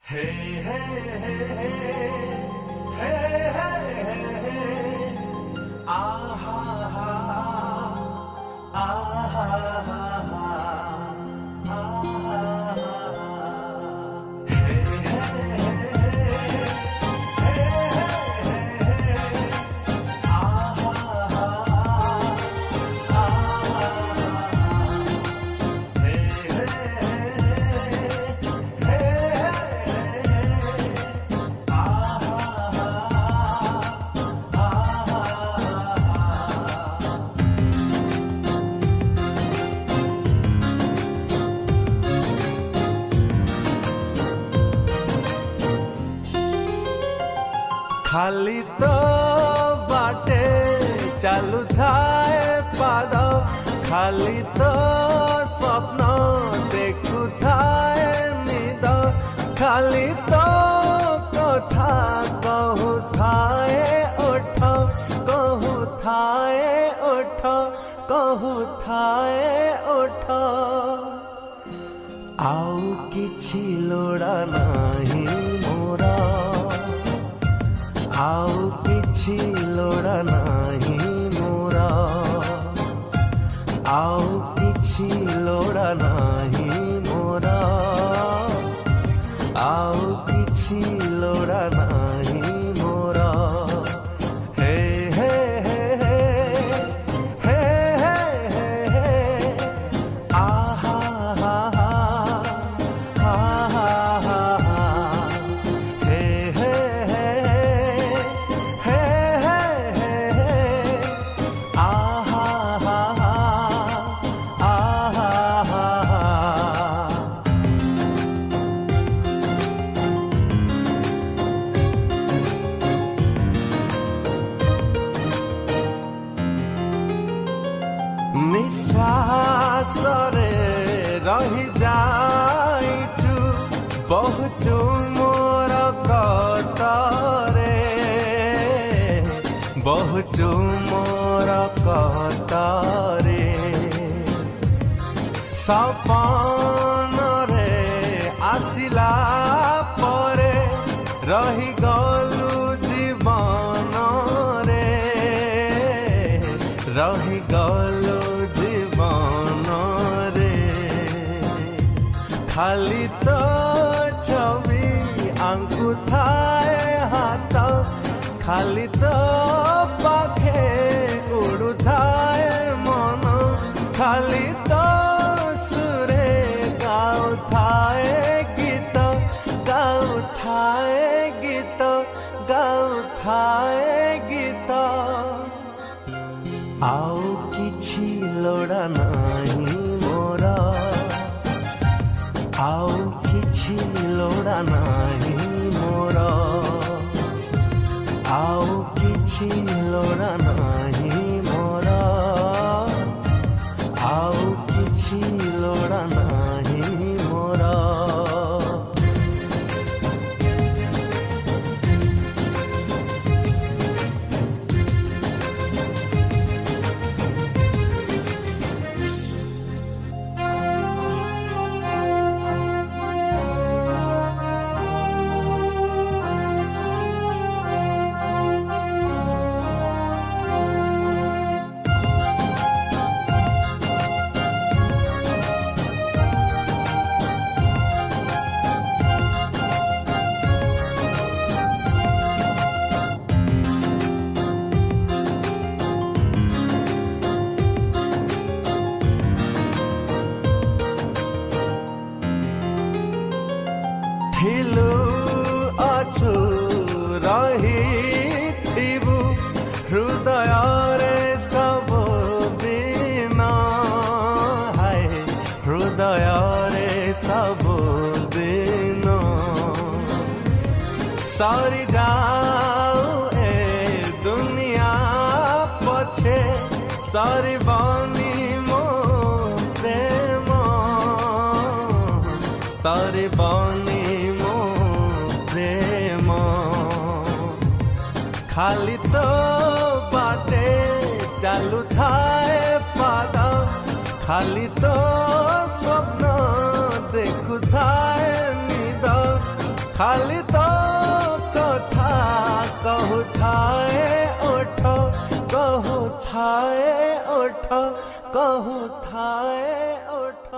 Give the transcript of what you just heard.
Hey, hey, hey, hey, hey, hey, hey, ah, ha, ha, ah, ha, ha, ah, ha, hey, hey, hey, ah, ha, ha, खाली तो बाटे चालू थाए पाद खाली तो स्वप्न देखु थाए निद खाली तो कथा कहू थाए ओठ कहू थाए ओठ कहू थाए ओठ आउ किछि लोड़ा नाही मोरा आउ किछि लोड़ा नाही मोरा आउ किछि लोड़ा नाही मोरा आउ किछि लोड़ा नाही मोरा हे हे हे हे हे हे हे आ हा हा हा हा हा हे हे निश्वासरे रही जाइचु बहुचु मोर कतरे बहुचु मोर कतरे सपनरे आसिला परे रही गलु जीवन रे रही गलु जीवन रे खाली तो छवि आंकु थाए हाथ खाली तो पाखे उड़ु थाए मन खाली तो सुरे गाउ थाए गीत गाउ थाए गीत गाउ थाए गीत आउ किछि लोड़ा नाही मोरा आउ किछि लोड़ा नाही मोरा आउ किछि लोड़ा नाही मोरा आउ किछि लोड़ा नाही मोरा थिलु अछु रहिथिबु हृदय रे सब दिन हाय हृदय रे सब दिन सरी जाऊ ए दुनिया पछे सरी बनी मो प्रेम सरी बनी खाली तो बाटे चालू थाए पाद खाली तो स्वप्न देखु थाए निद खाली तो कथा कहू थाए ओठ कहू थाए ओठ कहू थाए ओठ।